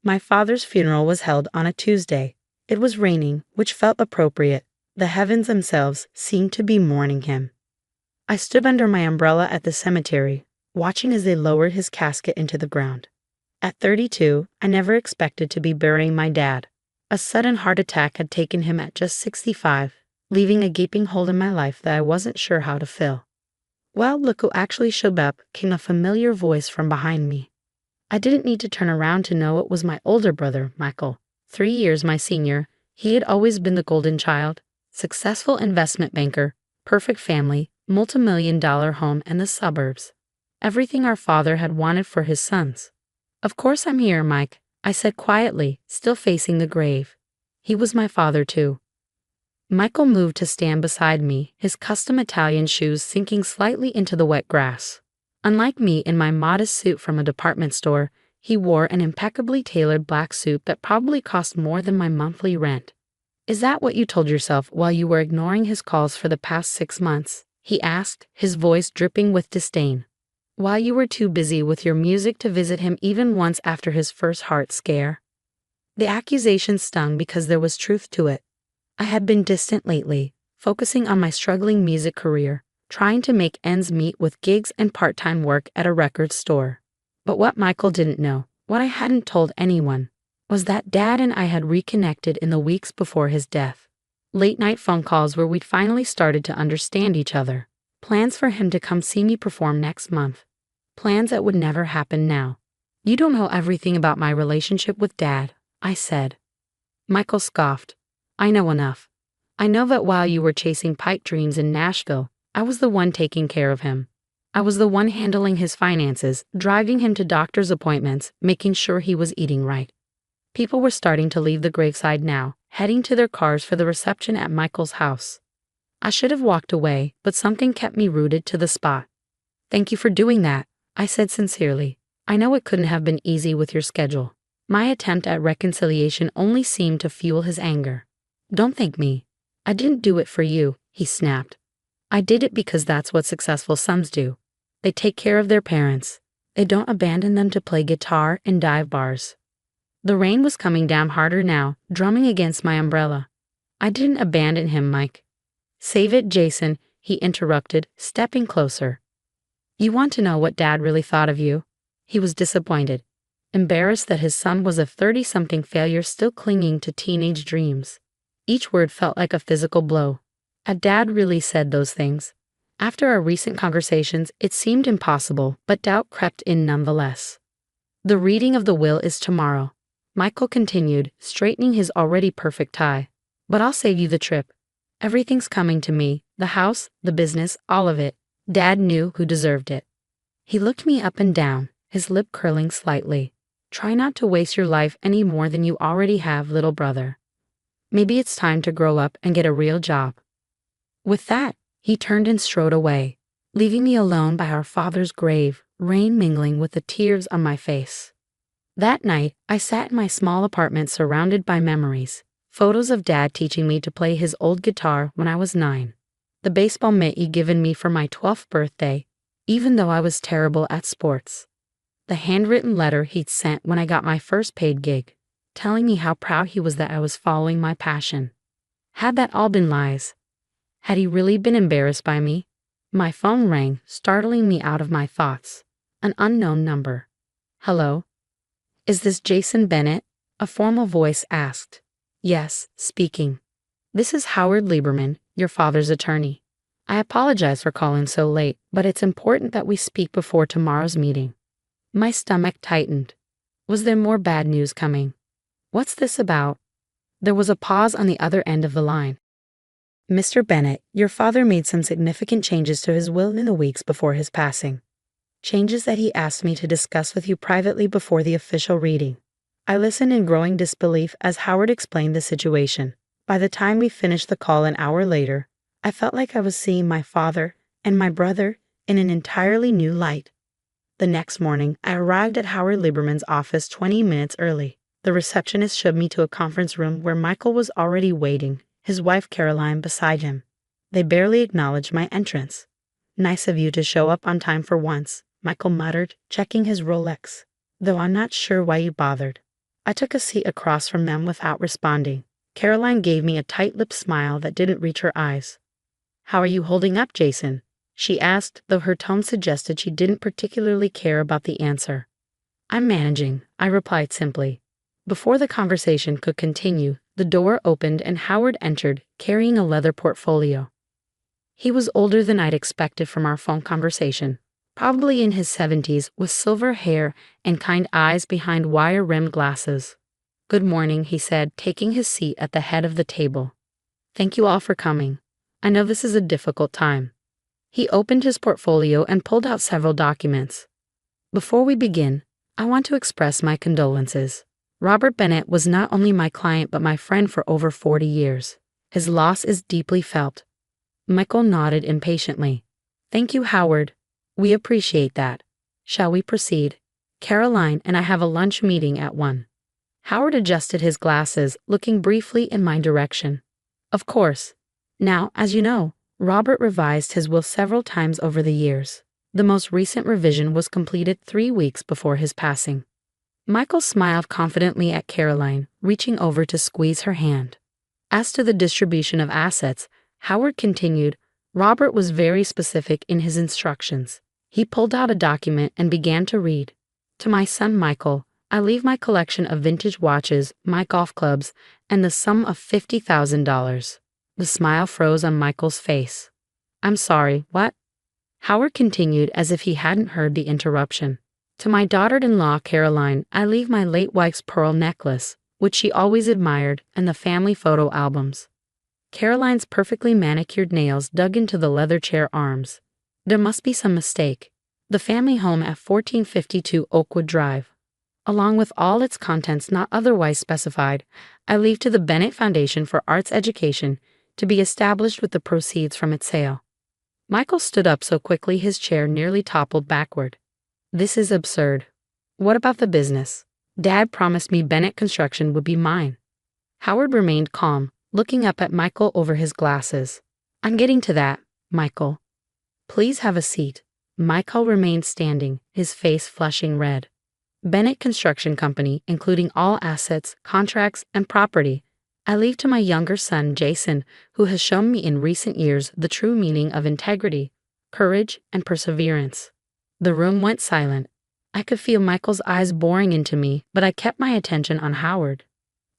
My father's funeral was held on a Tuesday. It was raining, which felt appropriate. The heavens themselves seemed to be mourning him. I stood under my umbrella at the cemetery, watching as they lowered his casket into the ground. At 32, I never expected to be burying my dad. A sudden heart attack had taken him at just 65, leaving a gaping hole in my life that I wasn't sure how to fill. Well, look who actually showed up, came a familiar voice from behind me. I didn't need to turn around to know it was my older brother, Michael. 3 years my senior, he had always been the golden child, successful investment banker, perfect family, multi-million-dollar home in the suburbs. Everything our father had wanted for his sons. Of course I'm here, Mike, I said quietly, still facing the grave. He was my father too. Michael moved to stand beside me, his custom Italian shoes sinking slightly into the wet grass. Unlike me in my modest suit from a department store, he wore an impeccably tailored black suit that probably cost more than my monthly rent. Is that what you told yourself while you were ignoring his calls for the past 6 months? He asked, his voice dripping with disdain. While you were too busy with your music to visit him even once after his first heart scare? The accusation stung because there was truth to it. I had been distant lately, focusing on my struggling music career, trying to make ends meet with gigs and part-time work at a record store. But what Michael didn't know, what I hadn't told anyone, was that Dad and I had reconnected in the weeks before his death. Late-night phone calls where we'd finally started to understand each other. Plans for him to come see me perform next month. Plans that would never happen now. You don't know everything about my relationship with Dad, I said. Michael scoffed. I know enough. I know that while you were chasing pipe dreams in Nashville, I was the one taking care of him. I was the one handling his finances, driving him to doctor's appointments, making sure he was eating right. People were starting to leave the graveside now, heading to their cars for the reception at Michael's house. I should have walked away, but something kept me rooted to the spot. Thank you for doing that, I said sincerely. I know it couldn't have been easy with your schedule. My attempt at reconciliation only seemed to fuel his anger. Don't thank me. I didn't do it for you, he snapped. I did it because that's what successful sons do. They take care of their parents. They don't abandon them to play guitar in dive bars. The rain was coming down harder now, drumming against my umbrella. I didn't abandon him, Mike. Save it, Jason, he interrupted, stepping closer. You want to know what Dad really thought of you? He was disappointed, embarrassed that his son was a 30-something failure still clinging to teenage dreams. Each word felt like a physical blow. Had Dad really said those things? After our recent conversations, it seemed impossible, but doubt crept in nonetheless. The reading of the will is tomorrow, Michael continued, straightening his already perfect tie. But I'll save you the trip. Everything's coming to me, the house, the business, all of it. Dad knew who deserved it. He looked me up and down, his lip curling slightly. Try not to waste your life any more than you already have, little brother. Maybe it's time to grow up and get a real job. With that, he turned and strode away, leaving me alone by our father's grave, rain mingling with the tears on my face. That night, I sat in my small apartment surrounded by memories, photos of Dad teaching me to play his old guitar when I was 9, the baseball mitt he'd given me for my 12th birthday, even though I was terrible at sports, the handwritten letter he'd sent when I got my first paid gig, telling me how proud he was that I was following my passion. Had that all been lies? Had he really been embarrassed by me? My phone rang, startling me out of my thoughts. An unknown number. Hello? Is this Jason Bennett? A formal voice asked. Yes, speaking. This is Howard Lieberman, your father's attorney. I apologize for calling so late, but it's important that we speak before tomorrow's meeting. My stomach tightened. Was there more bad news coming? What's this about? There was a pause on the other end of the line. Mr. Bennett, your father made some significant changes to his will in the weeks before his passing. Changes that he asked me to discuss with you privately before the official reading. I listened in growing disbelief as Howard explained the situation. By the time we finished the call an hour later, I felt like I was seeing my father and my brother in an entirely new light. The next morning, I arrived at Howard Lieberman's office 20 minutes early. The receptionist showed me to a conference room where Michael was already waiting, his wife Caroline beside him. They barely acknowledged my entrance. Nice of you to show up on time for once, Michael muttered, checking his Rolex. Though I'm not sure why you bothered. I took a seat across from them without responding. Caroline gave me a tight-lipped smile that didn't reach her eyes. "How are you holding up, Jason?" she asked, though her tone suggested she didn't particularly care about the answer. "I'm managing," I replied simply. Before the conversation could continue, the door opened and Howard entered, carrying a leather portfolio. He was older than I'd expected from our phone conversation, probably in his 70s, with silver hair and kind eyes behind wire-rimmed glasses. "Good morning," he said, taking his seat at the head of the table. "Thank you all for coming. I know this is a difficult time." He opened his portfolio and pulled out several documents. "Before we begin, I want to express my condolences. Robert Bennett was not only my client but my friend for over 40 years. His loss is deeply felt." Michael nodded impatiently. "Thank you, Howard. We appreciate that. Shall we proceed? Caroline and I have a lunch meeting at 1. Howard adjusted his glasses, looking briefly in my direction. "Of course. Now, as you know, Robert revised his will several times over the years. The most recent revision was completed 3 weeks before his passing." Michael smiled confidently at Caroline, reaching over to squeeze her hand. As to the distribution of assets, Howard continued, "Robert was very specific in his instructions." He pulled out a document and began to read. "To my son Michael, I leave my collection of vintage watches, my golf clubs, and the sum of $50,000. The smile froze on Michael's face. "I'm sorry, what?" Howard continued as if he hadn't heard the interruption. "To my daughter-in-law Caroline, I leave my late wife's pearl necklace, which she always admired, and the family photo albums." Caroline's perfectly manicured nails dug into the leather chair arms. "There must be some mistake. The family home at 1452 Oakwood Drive, along with all its contents not otherwise specified, I leave to the Bennett Foundation for Arts Education to be established with the proceeds from its sale." Michael stood up so quickly his chair nearly toppled backward. "This is absurd. What about the business? Dad promised me Bennett Construction would be mine." Howard remained calm, looking up at Michael over his glasses. "I'm getting to that, Michael. Please have a seat." Michael remained standing, his face flushing red. "Bennett Construction Company, including all assets, contracts, and property, I leave to my younger son, Jason, who has shown me in recent years the true meaning of integrity, courage, and perseverance." The room went silent. I could feel Michael's eyes boring into me, but I kept my attention on Howard.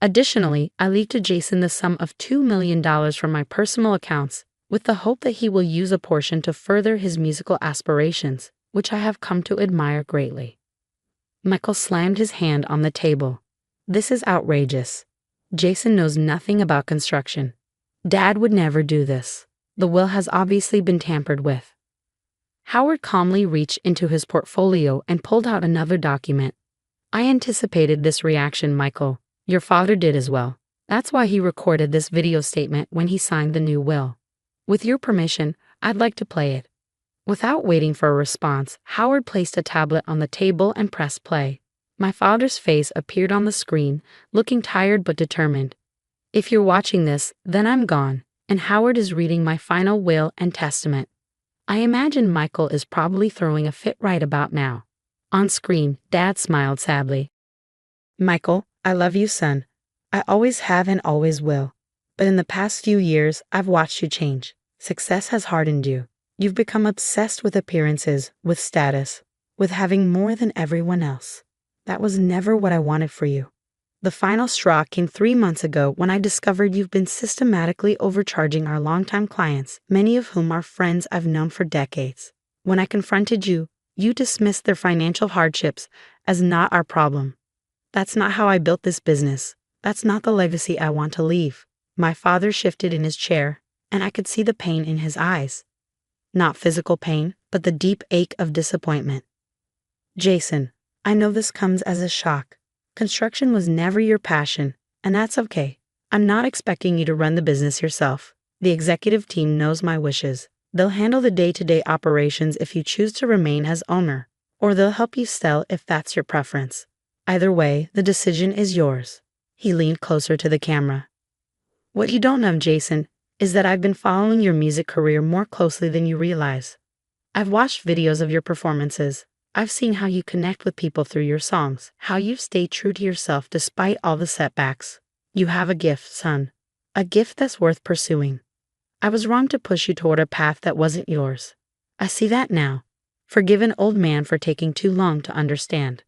"Additionally, I leave to Jason the sum of $2 million from my personal accounts, with the hope that he will use a portion to further his musical aspirations, which I have come to admire greatly." Michael slammed his hand on the table. "This is outrageous. Jason knows nothing about construction. Dad would never do this. The will has obviously been tampered with." Howard calmly reached into his portfolio and pulled out another document. "I anticipated this reaction, Michael. Your father did as well. That's why he recorded this video statement when he signed the new will. With your permission, I'd like to play it." Without waiting for a response, Howard placed a tablet on the table and pressed play. My father's face appeared on the screen, looking tired but determined. "If you're watching this, then I'm gone, and Howard is reading my final will and testament." I imagine Michael is probably throwing a fit right about now. On screen, Dad smiled sadly. "Michael, I love you, son. I always have and always will. But in the past few years, I've watched you change. Success has hardened you. You've become obsessed with appearances, with status, with having more than everyone else. That was never what I wanted for you. The final straw came 3 months ago when I discovered you've been systematically overcharging our longtime clients, many of whom are friends I've known for decades. When I confronted you, you dismissed their financial hardships as not our problem. That's not how I built this business. That's not the legacy I want to leave." My father shifted in his chair, and I could see the pain in his eyes. Not physical pain, but the deep ache of disappointment. "Jason, I know this comes as a shock. Construction was never your passion, and that's okay. I'm not expecting you to run the business yourself. The executive team knows my wishes. They'll handle the day-to-day operations if you choose to remain as owner, or they'll help you sell if that's your preference. Either way, the decision is yours." He leaned closer to the camera. "What you don't know, Jason, is that I've been following your music career more closely than you realize. I've watched videos of your performances. I've seen how you connect with people through your songs, how you've stayed true to yourself despite all the setbacks. You have a gift, son. A gift that's worth pursuing. I was wrong to push you toward a path that wasn't yours. I see that now. Forgive an old man for taking too long to understand.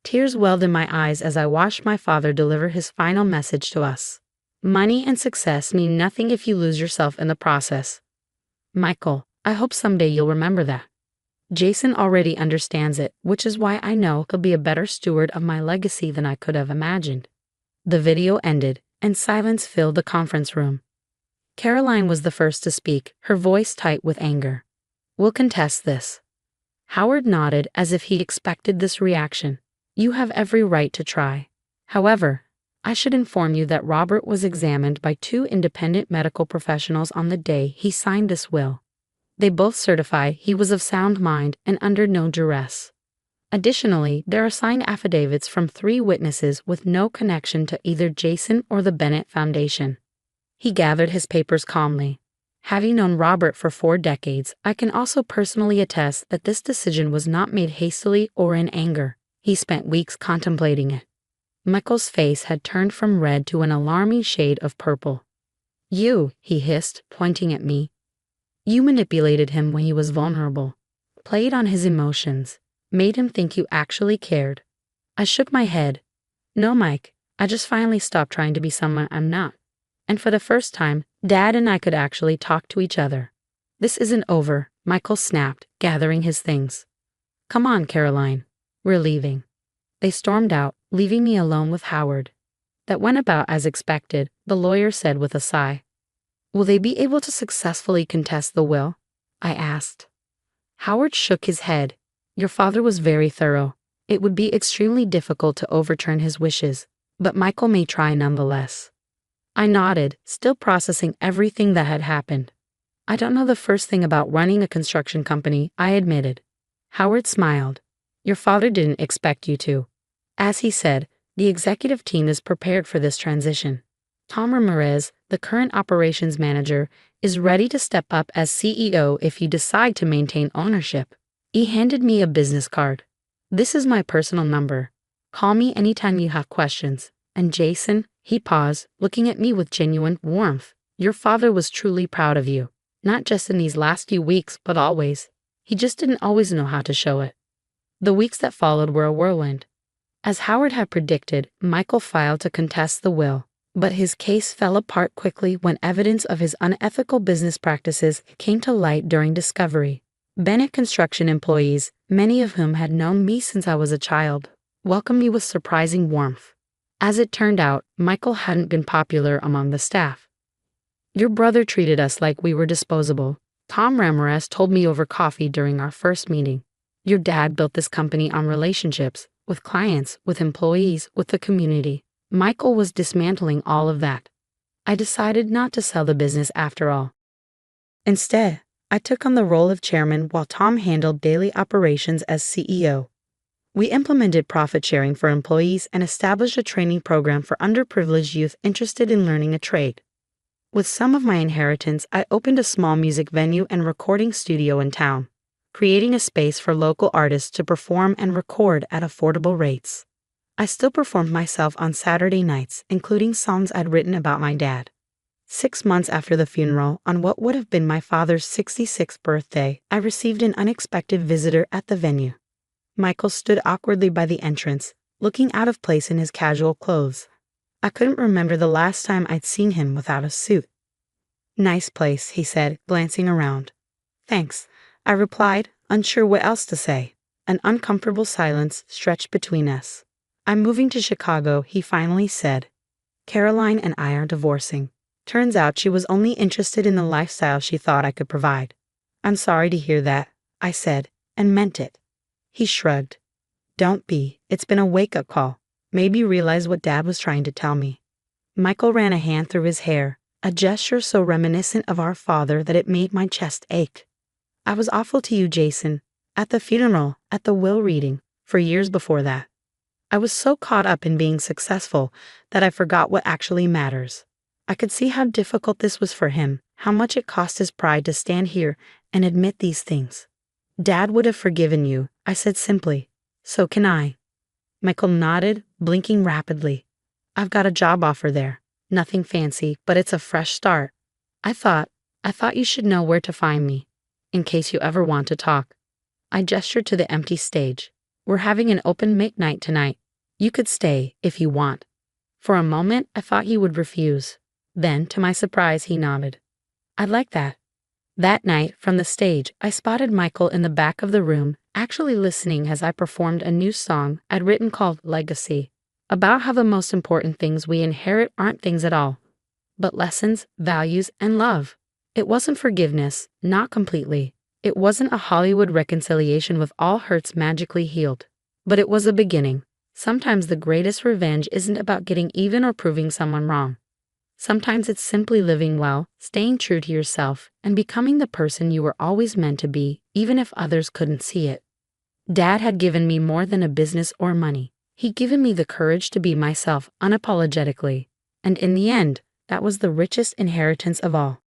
Tears welled in my eyes as I watched my father deliver his final message to us. Money and success mean nothing if you lose yourself in the process. Michael, I hope someday you'll remember that. Jason already understands it, which is why I know he'll be a better steward of my legacy than I could have imagined. The video ended, and silence filled the conference room. Caroline was the first to speak, her voice tight with anger. We'll contest this. Howard nodded as if he expected this reaction. You have every right to try. However, I should inform you that Robert was examined by 2 independent medical professionals on the day he signed this will. They both certify he was of sound mind and under no duress. Additionally, there are signed affidavits from 3 witnesses with no connection to either Jason or the Bennett Foundation. He gathered his papers calmly. Having known Robert for 4 decades, I can also personally attest that this decision was not made hastily or in anger. He spent weeks contemplating it. Michael's face had turned from red to an alarming shade of purple. You, he hissed, pointing at me. You manipulated him when he was vulnerable, played on his emotions, made him think you actually cared. I shook my head. No, Mike, I just finally stopped trying to be someone I'm not. And for the first time, Dad and I could actually talk to each other. This isn't over, Michael snapped, gathering his things. Come on, Caroline. We're leaving. They stormed out, leaving me alone with Howard. That went about as expected, the lawyer said with a sigh. Will they be able to successfully contest the will? I asked. Howard shook his head. Your father was very thorough. It would be extremely difficult to overturn his wishes, but Michael may try nonetheless. I nodded, still processing everything that had happened. I don't know the first thing about running a construction company, I admitted. Howard smiled. Your father didn't expect you to. As he said, the executive team is prepared for this transition. Tom Ramirez, the current operations manager, is ready to step up as CEO if you decide to maintain ownership. He handed me a business card. This is my personal number. Call me anytime you have questions. And Jason, he paused, looking at me with genuine warmth. Your father was truly proud of you, not just in these last few weeks, but always. He just didn't always know how to show it. The weeks that followed were a whirlwind. As Howard had predicted, Michael filed to contest the will, but his case fell apart quickly when evidence of his unethical business practices came to light during discovery. Bennett construction employees, many of whom had known me since I was a child, welcomed me with surprising warmth. As it turned out, Michael hadn't been popular among the staff. Your brother treated us like we were disposable, Tom Ramirez told me over coffee during our first meeting. Your dad built this company on relationships, with clients, with employees, with the community. Michael was dismantling all of that. I decided not to sell the business after all. Instead, I took on the role of chairman while Tom handled daily operations as CEO. We implemented profit sharing for employees and established a training program for underprivileged youth interested in learning a trade. With some of my inheritance, I opened a small music venue and recording studio in town, creating a space for local artists to perform and record at affordable rates. I still performed myself on Saturday nights, including songs I'd written about my dad. 6 months after the funeral, on what would have been my father's 66th birthday, I received an unexpected visitor at the venue. Michael stood awkwardly by the entrance, looking out of place in his casual clothes. I couldn't remember the last time I'd seen him without a suit. Nice place, he said, glancing around. Thanks, I replied, unsure what else to say. An uncomfortable silence stretched between us. I'm moving to Chicago, he finally said. Caroline and I are divorcing. Turns out she was only interested in the lifestyle she thought I could provide. I'm sorry to hear that, I said, and meant it. He shrugged. Don't be, it's been a wake-up call. Maybe realize what Dad was trying to tell me. Michael ran a hand through his hair, a gesture so reminiscent of our father that it made my chest ache. I was awful to you, Jason, at the funeral, at the will reading, for years before that. I was so caught up in being successful that I forgot what actually matters. I could see how difficult this was for him, how much it cost his pride to stand here and admit these things. Dad would have forgiven you, I said simply. So can I. Michael nodded, blinking rapidly. I've got a job offer there. Nothing fancy, but it's a fresh start. I thought, I thought you should know where to find me, in case you ever want to talk. I gestured to the empty stage. We're having an open mic night tonight. You could stay, if you want. For a moment, I thought he would refuse. Then, to my surprise, he nodded. I'd like that. That night, from the stage, I spotted Michael in the back of the room, actually listening as I performed a new song I'd written called Legacy, about how the most important things we inherit aren't things at all, but lessons, values, and love. It wasn't forgiveness, not completely. It wasn't a Hollywood reconciliation with all hurts magically healed. But it was a beginning. Sometimes the greatest revenge isn't about getting even or proving someone wrong. Sometimes it's simply living well, staying true to yourself, and becoming the person you were always meant to be, even if others couldn't see it. Dad had given me more than a business or money. He'd given me the courage to be myself unapologetically. And in the end, that was the richest inheritance of all.